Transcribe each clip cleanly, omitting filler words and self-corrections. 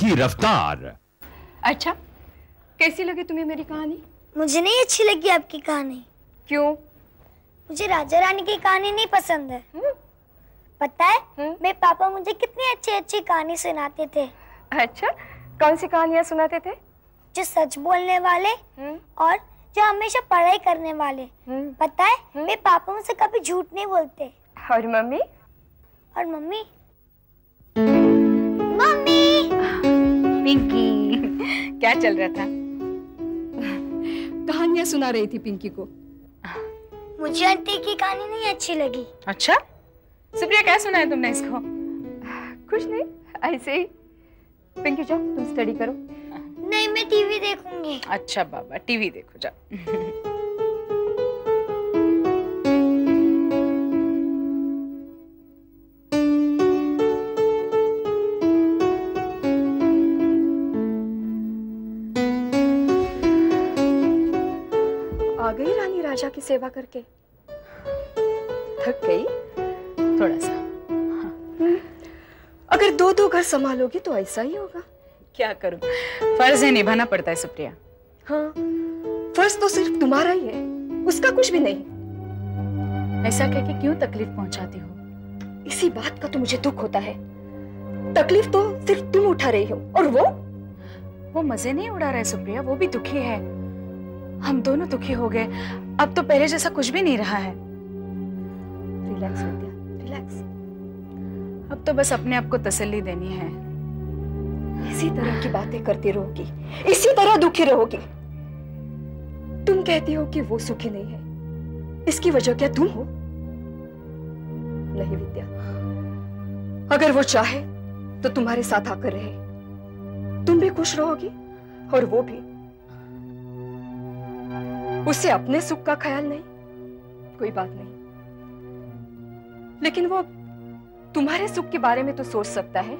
की रफ्तार। अच्छा, कैसी लगी तुम्हें मेरी कहानी? मुझे नहीं अच्छी लगी आपकी कहानी। क्यों? मुझे राजा रानी की कहानी नहीं पसंद है। पता है मेरे पापा मुझे कितनी अच्छी अच्छी कहानी सुनाते थे। अच्छा, कौन सी कहानियां सुनाते थे? जो सच बोलने वाले और जो हमेशा पढ़ाई करने वाले। पता है मेरे पापा मुझसे कभी झूठ नहीं बोलते। और मम्मी? और मम्मी मम्मी पिंकी, क्या चल रहा था? कहानियां सुना रही थी पिंकी को। मुझे आंटी की कहानी नहीं अच्छी लगी। अच्छा, सुप्रिया क्या सुना है तुमने इसको? कुछ नहीं, ऐसे ही। पिंकी जाओ, तुम स्टडी करो। नहीं, मैं टीवी देखूंगी। अच्छा बाबा, टीवी देखो जा। आ गई रानी राजा की सेवा करके? थक गई? थोड़ा सा। अगर दो दो घर संभालोगी तो ऐसा ही होगा। क्या करूं, फर्ज है, निभाना पड़ता है सुप्रिया। हाँ, फर्ज तो सिर्फ तुम्हारा ही है, उसका कुछ भी नहीं। ऐसा कह के क्यों तकलीफ पहुंचाती हो? इसी बात का तो मुझे दुख होता है। तकलीफ तो सिर्फ तुम उठा रही हो, और वो मजे नहीं उड़ा रहा है सुप्रिया, वो भी दुखी है। हम दोनों दुखी हो गए, अब तो पहले जैसा कुछ भी नहीं रहा है। रिलैक्स विद्या, रिलैक्स। अब तो बस अपने आप को तसल्ली देनी है। इसी तरह की बातें करती रहोगी, इसी तरह दुखी रहोगी। तुम कहती हो कि वो सुखी नहीं है, इसकी वजह क्या तुम हो? नहीं विद्या, अगर वो चाहे तो तुम्हारे साथ आकर रहे, तुम भी खुश रहोगी और वो भी। उसे अपने सुख का ख्याल नहीं, कोई बात नहीं, लेकिन वो तुम्हारे सुख के बारे में तो सोच सकता है।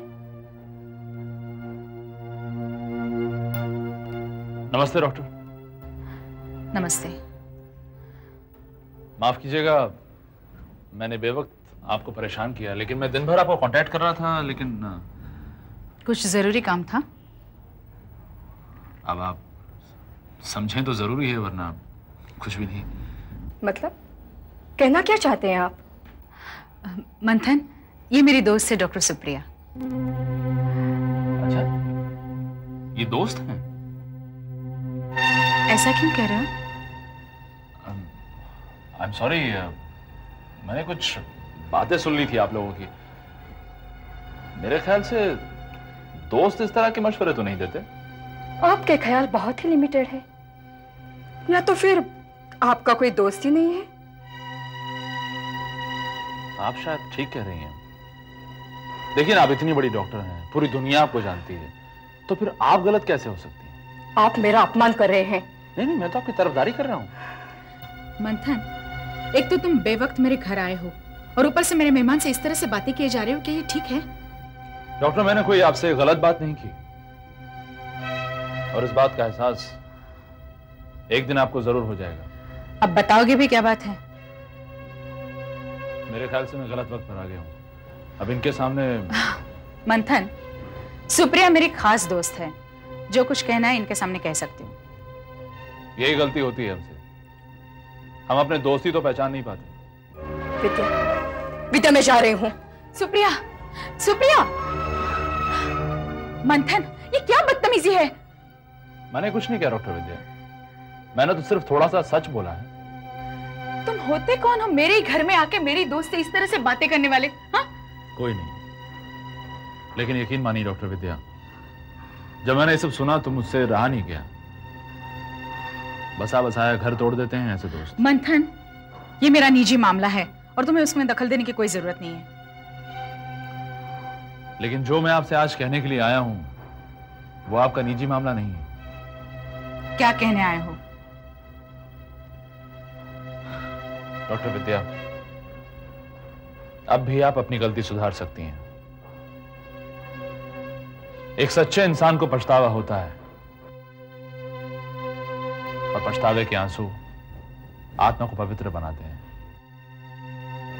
नमस्ते डॉक्टर। नमस्ते। माफ कीजिएगा, मैंने बेवक्त आपको परेशान किया, लेकिन मैं दिन भर आपको कांटेक्ट कर रहा था, लेकिन कुछ जरूरी काम था। अब आप समझें तो जरूरी है, वरना कुछ भी नहीं। मतलब कहना क्या चाहते हैं आप? मंथन, ये मेरी दोस्त है डॉक्टर सुप्रिया। अच्छा, ये दोस्त हैं? ऐसा क्यों कह रहे हो? आई एम सॉरी, मैंने कुछ बातें सुन ली थी आप लोगों की। मेरे ख्याल से दोस्त इस तरह के मशवरे तो नहीं देते। आपके ख्याल बहुत ही लिमिटेड है, या तो फिर आपका कोई दोस्त ही नहीं है। आप शायद ठीक कह रही हैं। देखिए ना, आप इतनी बड़ी डॉक्टर हैं, पूरी दुनिया आपको जानती है, तो फिर आप गलत कैसे हो सकती हैं? आप मेरा अपमान कर रहे हैं। नहीं, मैं तो आपकी तरफदारी कर रहा हूं। मंथन, एक तो तुम बेवक्त मेरे घर आए हो और ऊपर से मेरे मेहमान से इस तरह से बातें किए जा रहे हो, क्या ये ठीक है? डॉक्टर, मैंने कोई आपसे गलत बात नहीं की, और इस बात का एहसास एक दिन आपको जरूर हो जाएगा। अब बताओगे भी क्या बात है? मेरे ख्याल से मैं गलत वक्त पर आ गया हूं। अब इनके सामने मंथन, सुप्रिया मेरी खास दोस्त है, जो कुछ कहना है इनके सामने कह सकती हूँ। यही गलती होती है हमसे, हम अपने दोस्ती तो पहचान नहीं पाते। विद्या, विद्या, मैं जा रही हूँ। सुप्रिया, सुप्रिया! मंथन, ये क्या बदतमीजी है? मैंने कुछ नहीं किया डॉक्टर विद्या, मैंने तो सिर्फ थोड़ा सा सच बोला है। तुम होते कौन हो मेरे ही घर में आके मेरी दोस्त से इस तरह से बातें करने वाले? हाँ? कोई नहीं, लेकिन यकीन मानिए डॉक्टर विद्या, जब मैंने ये सब सुना तो मुझसे रहा नहीं गया। बसा बसाया घर तोड़ देते हैं ऐसे दोस्त। मंथन, ये मेरा निजी मामला है और तुम्हें उसमें दखल देने की कोई जरूरत नहीं है। लेकिन जो मैं आपसे आज कहने के लिए आया हूं वो आपका निजी मामला नहीं है। क्या कहने आए हो? डॉक्टर विद्या, अब भी आप अपनी गलती सुधार सकती हैं। एक सच्चे इंसान को पछतावा होता है, और पछतावे के आंसू आत्मा को पवित्र बनाते हैं।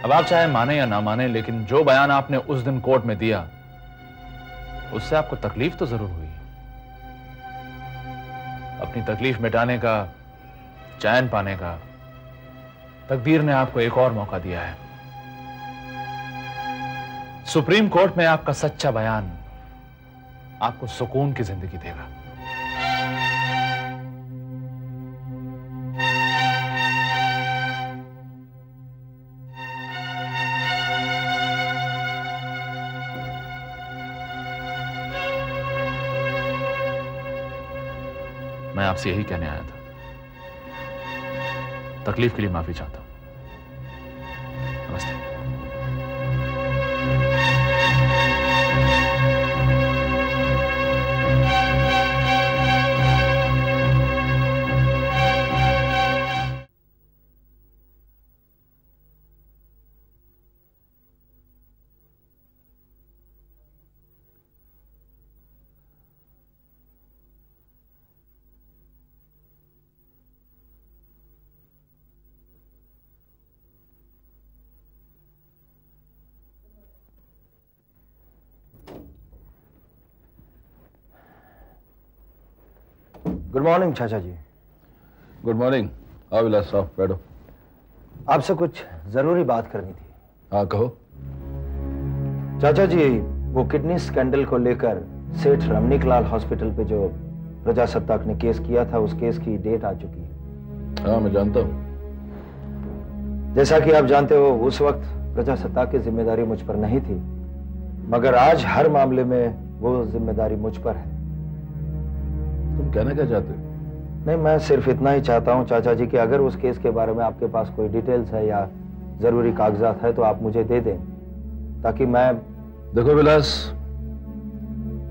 अब आप चाहे माने या ना माने, लेकिन जो बयान आपने उस दिन कोर्ट में दिया उससे आपको तकलीफ तो जरूर हुई। अपनी तकलीफ मिटाने का, चैन पाने का तकदीर ने आपको एक और मौका दिया है। सुप्रीम कोर्ट में आपका सच्चा बयान आपको सुकून की जिंदगी देगा। मैं आपसे यही कहने आया था। तकलीफ के लिए माफी चाहता हूं। नमस्ते। गुड मॉर्निंग चाचा जी। Good morning. आओ विलास साहब, बैठो। आपसे कुछ जरूरी बात करनी थी। हाँ कहो। चाचा जी, वो किडनी स्कैंडल को लेकर सेठ रमनीकलाल हॉस्पिटल पे जो प्रजासत्ताक ने केस किया था, उस केस की डेट आ चुकी है। हाँ मैं जानता हूँ। जैसा कि आप जानते हो, उस वक्त प्रजासत्ताक की जिम्मेदारी मुझ पर नहीं थी, मगर आज हर मामले में वो जिम्मेदारी मुझ पर है। तुम कहना क्या चाहते हो? नहीं, मैं सिर्फ इतना ही चाहता हूं चाचा जी कि अगर उस केस के बारे में आपके पास कोई डिटेल्स है या जरूरी कागजात है तो आप मुझे दे दें, ताकि मैं। देखो विलास,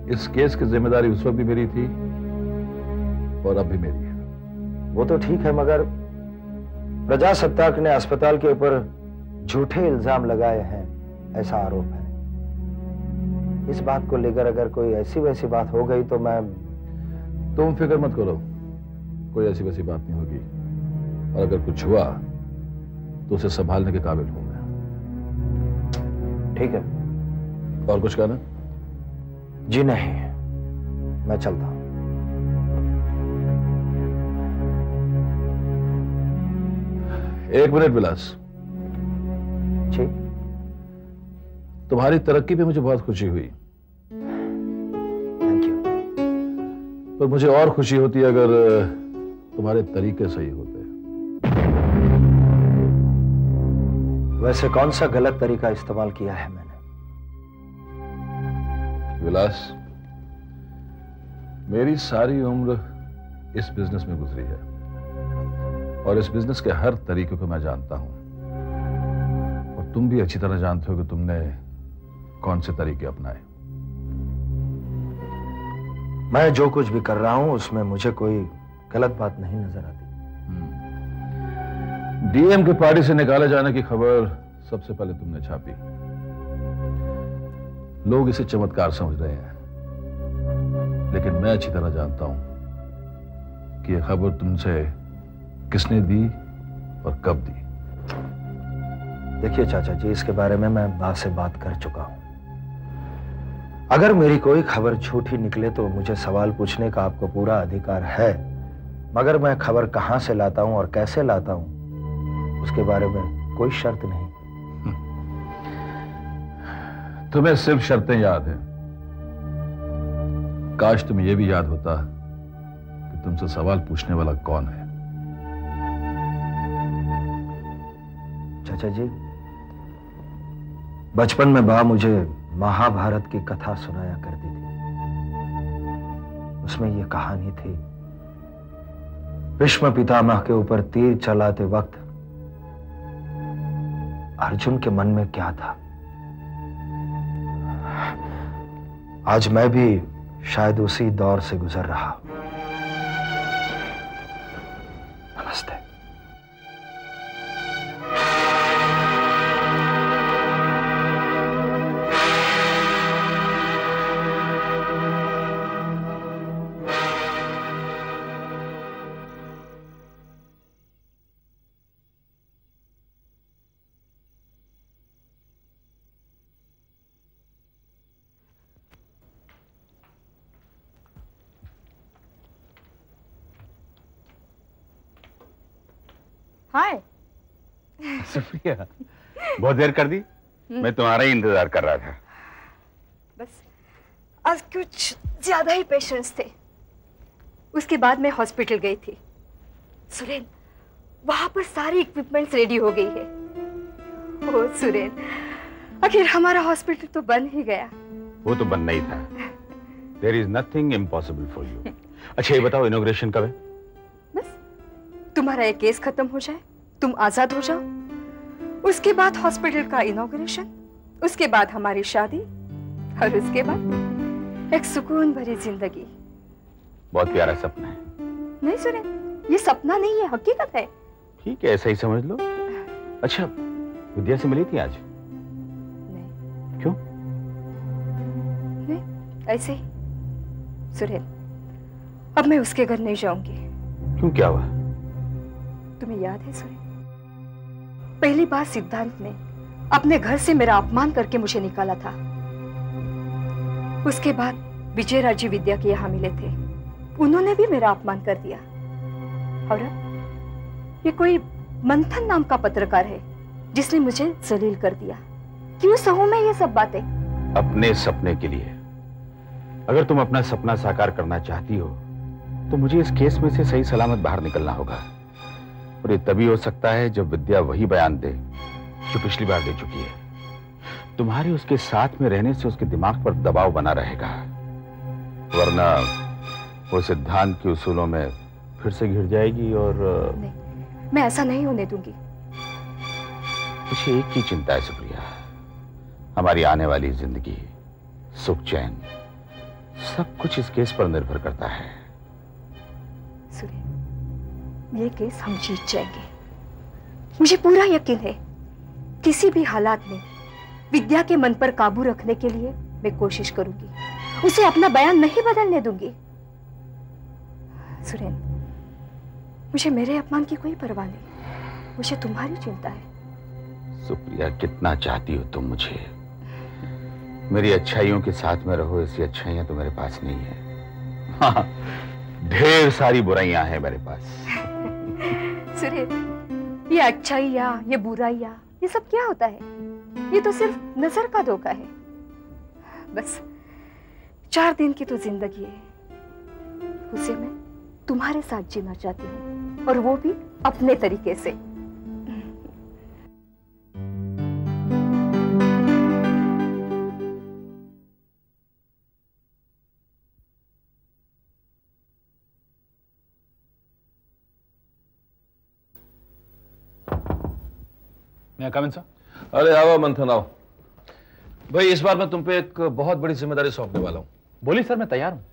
इस केस की जिम्मेदारी उस वक्त भी मेरी थी और अब भी मेरी है। वो तो ठीक है, मगर प्रजासत्ताक ने अस्पताल के ऊपर झूठे इल्जाम लगाए हैं, ऐसा आरोप है। इस बात को लेकर अगर कोई ऐसी वैसी बात हो गई तो मैं। तुम फिक्र मत करो, कोई ऐसी वैसी बात नहीं होगी, और अगर कुछ हुआ तो उसे संभालने के काबिल हूं मैं। ठीक है। और कुछ कहना? जी नहीं, मैं चलता हूं। एक मिनट विलास। जी। तुम्हारी तरक्की पे मुझे बहुत खुशी हुई, थैंक यू। पर मुझे और खुशी होती अगर तुम्हारे तरीके सही होते। वैसे कौन सा गलत तरीका इस्तेमाल किया है मैंने? विलास, मेरी सारी उम्र इस बिजनेस में गुजरी है और इस बिजनेस के हर तरीके को मैं जानता हूं, और तुम भी अच्छी तरह जानते हो कि तुमने कौन से तरीके अपनाए। मैं जो कुछ भी कर रहा हूं उसमें मुझे कोई गलत बात नहीं नजर आती। डीएम के पार्टी से निकाले जाने की खबर सबसे पहले तुमने छापी। लोग इसे चमत्कार समझ रहे हैं, लेकिन मैं अच्छी तरह जानता हूं कि यह खबर तुमसे किसने दी और कब दी। देखिए चाचा जी, इसके बारे में मैं बात से बात कर चुका हूं। अगर मेरी कोई खबर झूठी निकले तो मुझे सवाल पूछने का आपको पूरा अधिकार है, मगर मैं खबर कहां से लाता हूं और कैसे लाता हूं उसके बारे में कोई शर्त नहीं। तुम्हें सिर्फ शर्तें याद हैं। काश तुम्हें यह भी याद होता कि तुमसे सवाल पूछने वाला कौन है। चाचा जी, बचपन में बा मुझे महाभारत की कथा सुनाया करती थी। उसमें यह कहानी थी, भीष्म पितामह के ऊपर तीर चलाते वक्त अर्जुन के मन में क्या था। आज मैं भी शायद उसी दौर से गुजर रहा हूं। नमस्ते। हाय। सुप्रिया, बहुत देर कर दी। मैं तुम्हारा ही इंतजार कर रहा था। बस आज कुछ ज्यादा ही पेशेंट्स थे। उसके बाद मैं हॉस्पिटल गई थी। सुरेन, वहां पर सारी इक्विपमेंट्स रेडी हो गई है। ओ सुरेन, आखिर हमारा हॉस्पिटल तो बन ही गया। वो तो बनना ही था। There is nothing impossible for you. अच्छा ये बताओ, इनॉग्रेशन कब है? बस तुम्हारा ये केस खत्म हो जाए, तुम आजाद हो जाओ, उसके बाद हॉस्पिटल का इनॉग्रेशन, उसके बाद हमारी शादी, और उसके बाद एक सुकून भरी जिंदगी। बहुत प्यारा सपना है। नहीं सुरेन, ये सपना नहीं है, हकीकत है। ठीक है, ऐसा ही समझ लो। अच्छा, विद्या से मिली थी आज? नहीं। क्यों? नहीं, ऐसे ही। सुरेन, अब मैं उसके घर नहीं जाऊंगी। क्यों, क्या हुआ? तुम्हें याद है सुरेन, पहली बार सिद्धांत ने अपने घर से मेरा अपमान करके मुझे निकाला था। उसके बाद विजय राजी विद्या के यहाँ मिले थे, उन्होंने भी मेरा अपमान कर दिया। और अब ये कोई मंथन नाम का पत्रकार है जिसने मुझे जलील कर दिया। क्यों सहूं मैं ये सब बातें? अपने सपने के लिए। अगर तुम अपना सपना साकार करना चाहती हो तो मुझे इस केस में से सही सलामत बाहर निकलना होगा। और ये तभी हो सकता है जब विद्या वही बयान दे जो पिछली बार दे चुकी है। तुम्हारे उसके साथ में रहने से उसके दिमाग पर दबाव बना रहेगा, वरना वो सिद्धांत के उसूलों में फिर से घिर जाएगी। और नहीं, मैं ऐसा नहीं होने दूंगी। मुझे एक ही चिंता है सुप्रिया, हमारी आने वाली जिंदगी, सुख चैन, सब कुछ इस केस पर निर्भर करता है। सुरेन, ये केस हम जीत जाएंगे, मुझे पूरा यकीन है। किसी भी हालात में विद्या के मन पर काबू रखने के लिए मैं कोशिश करूंगी, उसे अपना बयान नहीं बदलने दूंगी। सुरेन, मुझे मेरे अपमान की कोई परवाह नहीं, मुझे तुम्हारी चिंता है। सुप्रिया, कितना चाहती हो तुम मुझे? मेरी अच्छाइयों के साथ में रहो, ऐसी अच्छाइयां तो मेरे पास नहीं है। हाँ, ढेर सारी बुराइयां हैं मेरे पास। सुरेन, ये अच्छाइयां, ये बुराइयां, ये सब क्या होता है? ये तो सिर्फ नजर का धोखा है। बस 4 दिन की तो जिंदगी है, उसे मैं तुम्हारे साथ जीना चाहती हूँ, और वो भी अपने तरीके से। कम इन सर। अरे आओ मंथन, आओ। भाई इस बार मैं तुम पे एक बहुत बड़ी जिम्मेदारी सौंपने वाला हूँ। बोलिए सर, मैं तैयार हूँ।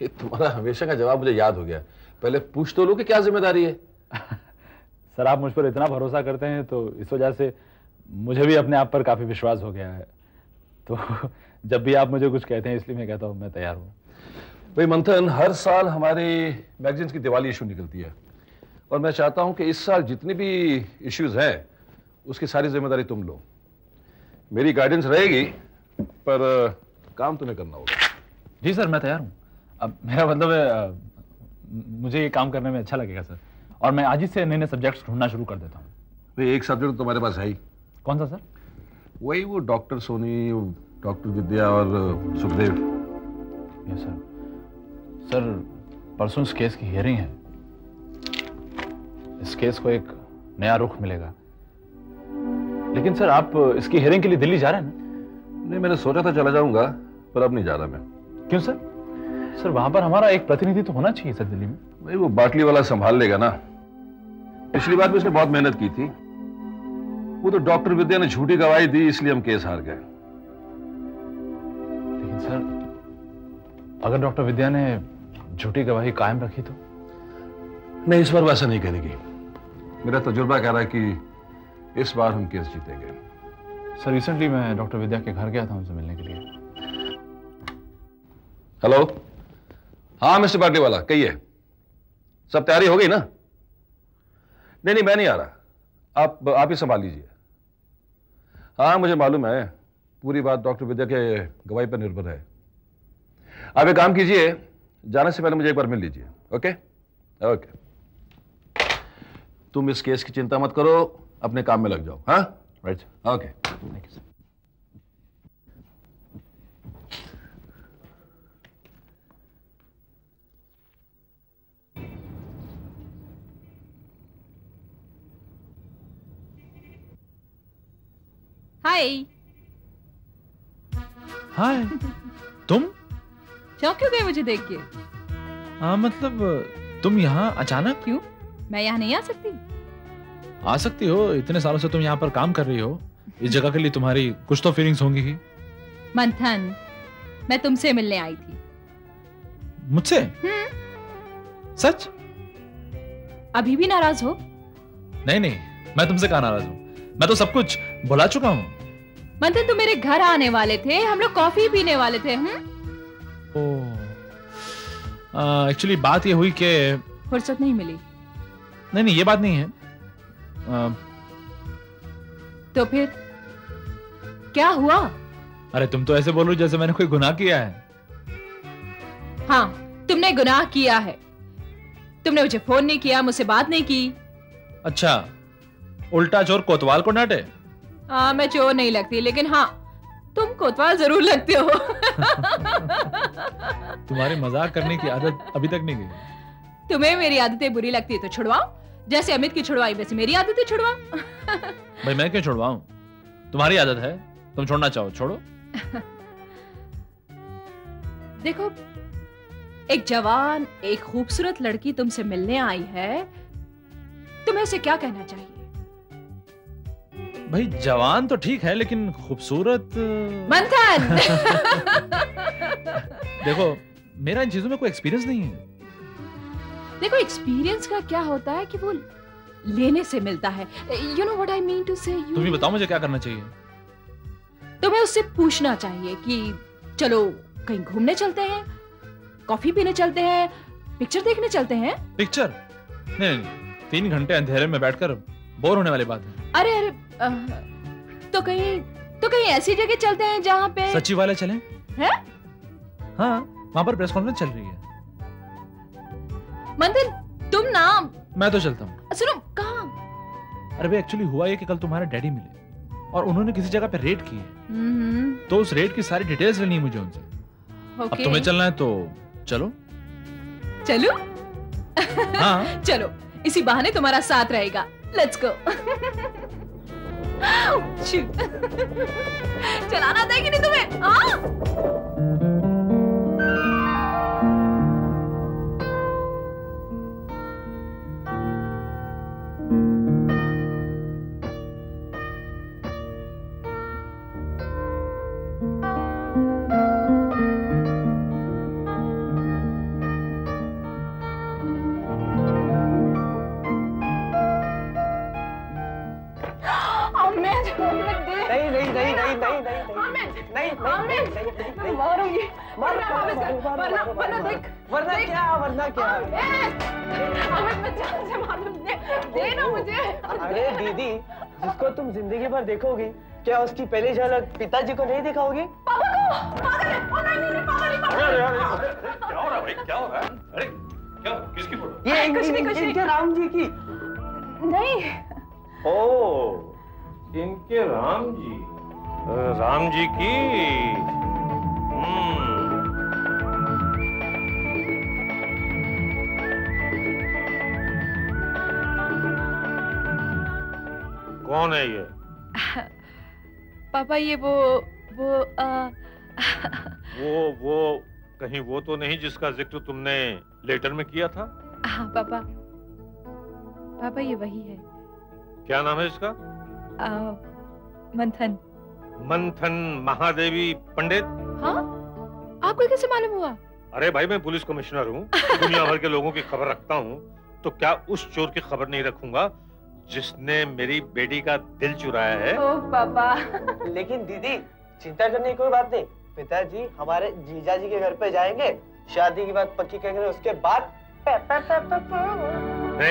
ये तुम्हारा हमेशा का जवाब मुझे याद हो गया। पहले पूछ तो लो कि क्या जिम्मेदारी है। सर, आप मुझ पर इतना भरोसा करते हैं तो इस वजह से मुझे भी अपने आप पर काफी विश्वास हो गया है। तो जब भी आप मुझे कुछ कहते हैं इसलिए मैं कहता हूँ मैं तैयार हूँ। भाई मंथन, हर साल हमारी मैगजीन्स की दिवाली इशू निकलती है, और मैं चाहता हूँ कि इस साल जितनी भी इश्यूज हैं उसकी सारी जिम्मेदारी तुम लो। मेरी गाइडेंस रहेगी, पर काम तुम्हें करना होगा। जी सर, मैं तैयार हूँ। अब मेरा मतलब है मुझे ये काम करने में अच्छा लगेगा सर, और मैं आज ही से नए नए सब्जेक्ट्स ढूंढना शुरू कर देता हूँ। भाई एक सब्जेक्ट तुम्हारे पास है ही। कौन सा सर? वही वो डॉक्टर सोनी, डॉक्टर विद्या और सुखदेव। Yes sir. सर, परसों इस केस की हियरिंग है। इस केस को एक नया रुख मिलेगा। लेकिन सर, आप इसकी हियरिंग के लिए दिल्ली जा रहे हैं ना? नहीं, मैंने सोचा था चला जाऊंगा, पर अब नहीं जा रहा मैं। क्यों सर? सर, वहां पर हमारा एक प्रतिनिधि तो होना चाहिए सर दिल्ली में। भाई वो बाटली वाला संभाल लेगा ना। पिछली बार भी उसने बहुत मेहनत की थी। वो तो डॉक्टर विद्या ने झूठी गवाही दी, इसलिए हम केस हार गए। लेकिन सर, अगर डॉक्टर विद्या ने झूठी गवाही कायम रखी तो? नहीं, इस बार वैसा नहीं करेगी। मेरा तजुर्बा कह रहा है कि इस बार हम केस जीतेंगे। सर, रिसेंटली मैं डॉक्टर विद्या के घर गया था उनसे मिलने के लिए। हेलो, हाँ मिस्टर बाटली वाला, कहिए। सब तैयारी हो गई ना? नहीं नहीं, मैं नहीं आ रहा, आप ही संभाल लीजिए। हाँ मुझे मालूम है, पूरी बात डॉक्टर विद्या के गवाही पर निर्भर है। आप एक काम कीजिए, जाने से पहले मुझे एक बार मिल लीजिए। Okay okay. तुम इस केस की चिंता मत करो, अपने काम में लग जाओ। हाँ, राइट। ओके। हाय। हाय। तुम चौंक क्यों गए मुझे देख के? हाँ, मतलब तुम यहाँ अचानक? क्यों, मैं यहाँ नहीं आ सकती? आ सकती हो, इतने सालों से तुम यहाँ पर काम कर रही हो, इस जगह के लिए तुम्हारी कुछ तो फीलिंग्स होंगी ही। मंथन, मैं तुमसे मिलने आई थी। मुझसे? सच? अभी भी नाराज हो? नहीं नहीं, मैं तुमसे कहाँ नाराज हूँ, मैं तो सब कुछ भुला चुका हूँ। मंथन, तुम मेरे घर आने वाले थे, हम लोग कॉफी पीने वाले थे। एक्चुअली बात ये हुई कि फुर्सत नहीं मिली। नहीं नहीं, ये बात नहीं है। तो फिर क्या हुआ? अरे तुम तो ऐसे बोल रही हो जैसे मैंने कोई गुनाह किया है। हाँ, तुमने गुनाह किया है। तुमने मुझे फोन नहीं किया, मुझसे बात नहीं की। अच्छा, उल्टा चोर कोतवाल को डांटे? हाँ, मैं चोर नहीं लगती, लेकिन हाँ, तुम कोतवाल जरूर लगते हो। तुम्हारी मजाक करने की आदत अभी तक नहीं गई। तुम्हें मेरी आदतें बुरी लगती है तो छुड़वाओ, जैसे अमित की छुड़वाई वैसे मेरी आदतें छुड़वाओ। भाई मैं क्यों छुड़वाऊं? तुम्हारी आदत है, तुम छोड़ना चाहो छोड़ो। देखो, एक जवान, एक खूबसूरत लड़की तुमसे मिलने आई है, तुम्हें उसे क्या कहना चाहिए? भाई जवान तो ठीक है, लेकिन खूबसूरत। मंथन! देखो, मेरा इन चीजों में कोई एक्सपीरियंस नहीं है। देखो, एक्सपीरियंस का क्या होता है कि वो लेने से मिलता है। You know what I mean to say? तुम ही बताओ मुझे क्या करना चाहिए। तुम्हें उससे पूछना चाहिए कि चलो कहीं घूमने चलते हैं, कॉफी पीने चलते हैं, पिक्चर देखने चलते हैं। पिक्चर? नहीं, 3 घंटे अंधेरे में बैठकर बोर होने वाली बात है। अरे अरे, तो कहीं ऐसी जगह चलते हैं जहाँ पे सच्ची वाले चलें? हैं? हाँ, वहाँ पर प्रेस कॉन्फ्रेंस चल रही है। मंथन, तुम ना। मैं तो चलता हूँ। सुनो, कहाँ? अरे भाई एक्चुअली हुआ ये कि कल तुम्हारे डैडी मिले और उन्होंने किसी जगह पे रेड की है। तो उस रेड की सारी डिटेल्स लेनी है मुझे उनसे। अब तुम्हें चलना है तो चलो। चलो? हाँ चलो, इसी बहाने तुम्हारा साथ रहेगा। Let's go. चलाना था कि नहीं तुम्हें? हाँ? वरना क्या? अमित, मैं जान से मार दूं, दे ना मुझे। अरे दीदी, जिसको तुम जिंदगी भर देखोगी, क्या उसकी पहली झलक पिताजी को नहीं दिखाओगी? पापा को! पागल है! ओ नहीं, नहीं, पागल नहीं, पागल नहीं। क्या हो रहा है भाई? क्या हो रहा है? अरे क्या, किसकी फोटो? ये इनके राम जी की। नहीं। ओ, इनके राम जी। राम जी की। कौन है ये? पापा, ये वो कहीं वो तो नहीं जिसका जिक्र तुमने लेटर में किया था? हाँ पापा ये वही है। क्या नाम है इसका? मंथन। मंथन महादेवी पंडित? हाँ, आपको कैसे मालूम हुआ? अरे भाई, मैं पुलिस कमिश्नर हूँ, दुनिया भर के लोगों की खबर रखता हूँ, तो क्या उस चोर की खबर नहीं रखूंगा जिसने मेरी बेटी का दिल चुराया है? ओ पापा। लेकिन दीदी, चिंता करने की कोई बात नहीं। पिताजी हमारे जीजा जी के घर पे जाएंगे, शादी की बात पक्की करेंगे, उसके बाद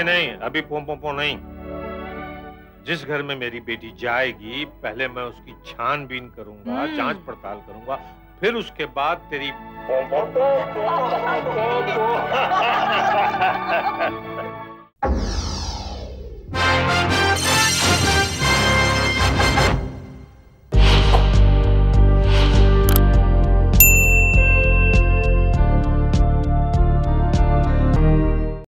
नहीं, अभी पों नहीं। जिस घर में मेरी बेटी जाएगी, पहले मैं उसकी छानबीन करूंगा, जांच पड़ताल करूंगा, फिर उसके बाद तेरी